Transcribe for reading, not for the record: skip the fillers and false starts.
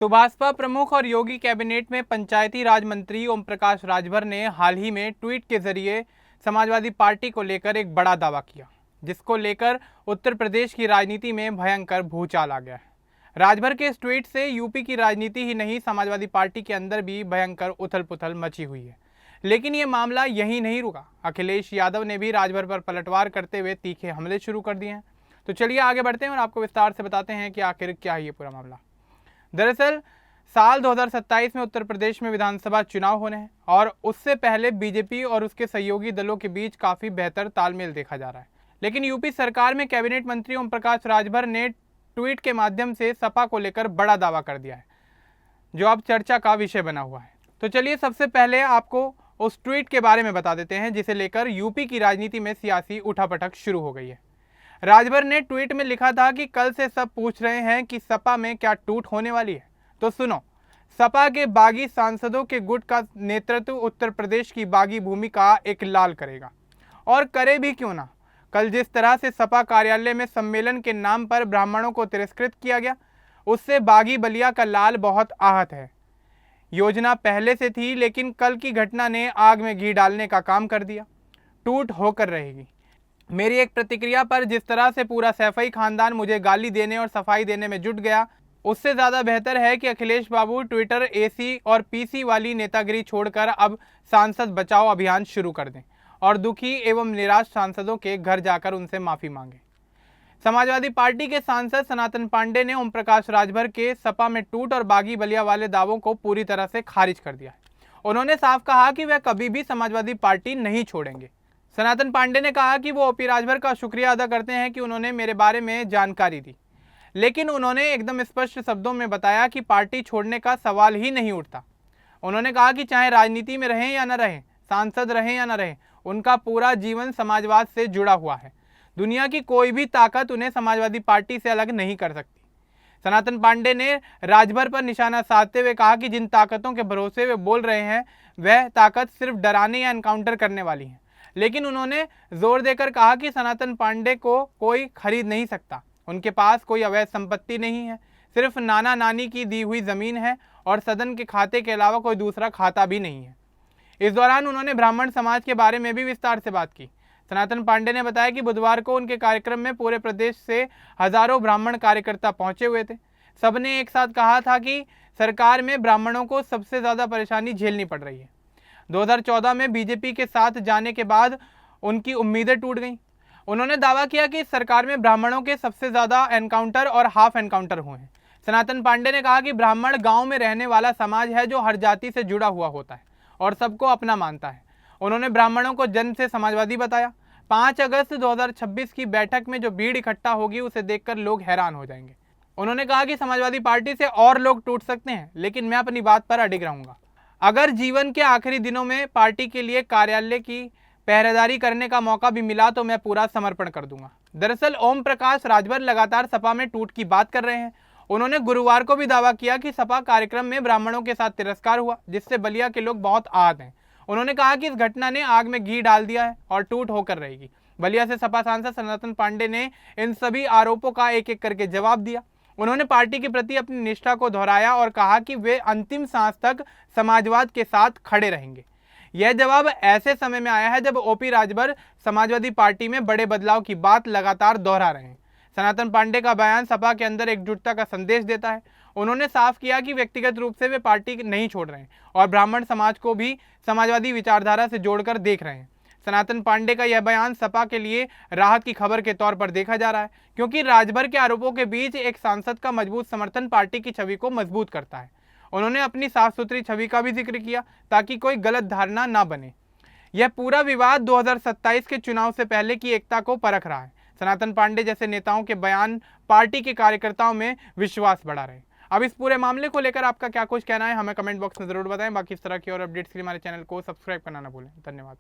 तो भाजपा प्रमुख और योगी कैबिनेट में पंचायती राज मंत्री ओम प्रकाश राजभर ने हाल ही में ट्वीट के जरिए समाजवादी पार्टी को लेकर एक बड़ा दावा किया, जिसको लेकर उत्तर प्रदेश की राजनीति में भयंकर भूचाल आ गया है। राजभर के इस ट्वीट से यूपी की राजनीति ही नहीं, समाजवादी पार्टी के अंदर भी भयंकर उथल पुथल मची हुई है। लेकिन ये मामला यहीं नहीं रुका। अखिलेश यादव ने भी राजभर पर पलटवार करते हुए तीखे हमले शुरू कर दिए हैं। तो चलिए आगे बढ़ते हैं और आपको विस्तार से बताते हैं कि आखिर क्या है ये पूरा मामला। दरअसल साल 2027 में उत्तर प्रदेश में विधानसभा चुनाव होने हैं और उससे पहले बीजेपी और उसके सहयोगी दलों के बीच काफ़ी बेहतर तालमेल देखा जा रहा है। लेकिन यूपी सरकार में कैबिनेट मंत्री ओम प्रकाश राजभर ने ट्वीट के माध्यम से सपा को लेकर बड़ा दावा कर दिया है, जो अब चर्चा का विषय बना हुआ है। तो चलिए सबसे पहले आपको उस ट्वीट के बारे में बता देते हैं, जिसे लेकर यूपी की राजनीति में सियासी उठापटक शुरू हो गई है। राजभर ने ट्वीट में लिखा था कि कल से सब पूछ रहे हैं कि सपा में क्या टूट होने वाली है। तो सुनो, सपा के बागी सांसदों के गुट का नेतृत्व उत्तर प्रदेश की बागी भूमि का एक लाल करेगा, और करे भी क्यों ना। कल जिस तरह से सपा कार्यालय में सम्मेलन के नाम पर ब्राह्मणों को तिरस्कृत किया गया, उससे बागी बलिया का लाल बहुत आहत है। योजना पहले से थी, लेकिन कल की घटना ने आग में घी डालने का काम कर दिया। टूट होकर रहेगी। मेरी एक प्रतिक्रिया पर जिस तरह से पूरा सैफई खानदान मुझे गाली देने और सफाई देने में जुट गया, उससे ज़्यादा बेहतर है कि अखिलेश बाबू ट्विटर एसी और पीसी वाली नेतागिरी छोड़कर अब सांसद बचाओ अभियान शुरू कर दें और दुखी एवं निराश सांसदों के घर जाकर उनसे माफ़ी मांगें। समाजवादी पार्टी के सांसद सनातन पांडे ने ओम प्रकाश राजभर के सपा में टूट और बागी बलिया वाले दावों को पूरी तरह से खारिज कर दिया है। उन्होंने साफ कहा कि वह कभी भी समाजवादी पार्टी नहीं छोड़ेंगे। सनातन पांडे ने कहा कि वो ओपी राजभर का शुक्रिया अदा करते हैं कि उन्होंने मेरे बारे में जानकारी दी, लेकिन उन्होंने एकदम स्पष्ट शब्दों में बताया कि पार्टी छोड़ने का सवाल ही नहीं उठता। उन्होंने कहा कि चाहे राजनीति में रहें या न रहें, सांसद रहें या न रहें, उनका पूरा जीवन समाजवाद से जुड़ा हुआ है। दुनिया की कोई भी ताकत उन्हें समाजवादी पार्टी से अलग नहीं कर सकती। सनातन पांडे ने राजभर पर निशाना साधते हुए कहा कि जिन ताकतों के भरोसे वे बोल रहे हैं, वह ताकत सिर्फ डराने या एनकाउंटर करने वाली है। लेकिन उन्होंने जोर देकर कहा कि सनातन पांडे को कोई खरीद नहीं सकता। उनके पास कोई अवैध संपत्ति नहीं है, सिर्फ नाना नानी की दी हुई जमीन है और सदन के खाते के अलावा कोई दूसरा खाता भी नहीं है। इस दौरान उन्होंने ब्राह्मण समाज के बारे में भी विस्तार से बात की। सनातन पांडे ने बताया कि बुधवार को उनके कार्यक्रम में पूरे प्रदेश से हजारों ब्राह्मण कार्यकर्ता पहुंचे हुए थे। सबने एक साथ कहा था कि सरकार में ब्राह्मणों को सबसे ज़्यादा परेशानी झेलनी पड़ रही है। 2014 में बीजेपी के साथ जाने के बाद उनकी उम्मीदें टूट गईं। उन्होंने दावा किया कि सरकार में ब्राह्मणों के सबसे ज़्यादा एनकाउंटर और हाफ एनकाउंटर हुए हैं। सनातन पांडे ने कहा कि ब्राह्मण गांव में रहने वाला समाज है जो हर जाति से जुड़ा हुआ होता है और सबको अपना मानता है। उन्होंने ब्राह्मणों को जन्म से समाजवादी बताया। 5 अगस्त 2026 की बैठक में जो भीड़ इकट्ठा होगी, उसे देखकर लोग हैरान हो जाएंगे। उन्होंने कहा कि समाजवादी पार्टी से और लोग टूट सकते हैं, लेकिन मैं अपनी बात पर अडिग रहूंगा। अगर जीवन के आखिरी दिनों में पार्टी के लिए कार्यालय की पहरेदारी करने का मौका भी मिला तो मैं पूरा समर्पण कर दूंगा। दरअसल ओम प्रकाश राजभर लगातार सपा में टूट की बात कर रहे हैं। उन्होंने गुरुवार को भी दावा किया कि सपा कार्यक्रम में ब्राह्मणों के साथ तिरस्कार हुआ, जिससे बलिया के लोग बहुत आहत हैं। उन्होंने कहा कि इस घटना ने आग में घी डाल दिया है और टूट होकर रहेगी। बलिया से सपा सांसद सनातन पांडे ने इन सभी आरोपों का एक एक करके जवाब दिया। उन्होंने पार्टी के प्रति अपनी निष्ठा को दोहराया और कहा कि वे अंतिम सांस तक समाजवाद के साथ खड़े रहेंगे। यह जवाब ऐसे समय में आया है जब ओपी राजभर समाजवादी पार्टी में बड़े बदलाव की बात लगातार दोहरा रहे हैं। सनातन पांडे का बयान सपा के अंदर एकजुटता का संदेश देता है। उन्होंने साफ किया कि व्यक्तिगत रूप से वे पार्टी नहीं छोड़ रहे हैं और ब्राह्मण समाज को भी समाजवादी विचारधारा से जोड़कर देख रहे हैं। सनातन पांडे का यह बयान सपा के लिए राहत की खबर के तौर पर देखा जा रहा है, क्योंकि राजभर के आरोपों के बीच एक सांसद का मजबूत समर्थन पार्टी की छवि को मजबूत करता है। उन्होंने अपनी साफ सुथरी छवि का भी जिक्र किया ताकि कोई गलत धारणा ना बने। यह पूरा विवाद 2027 के चुनाव से पहले की एकता को परख रहा है। सनातन पांडे जैसे नेताओं के बयान पार्टी के कार्यकर्ताओं में विश्वास बढ़ा रहे हैं। अब इस पूरे मामले को लेकर आपका क्या कुछ कहना है, हमें कमेंट बॉक्स में जरूर बताएं। बाकी इस तरह की और अपडेट्स के लिए हमारे चैनल को सब्सक्राइब करना ना भूलें। धन्यवाद।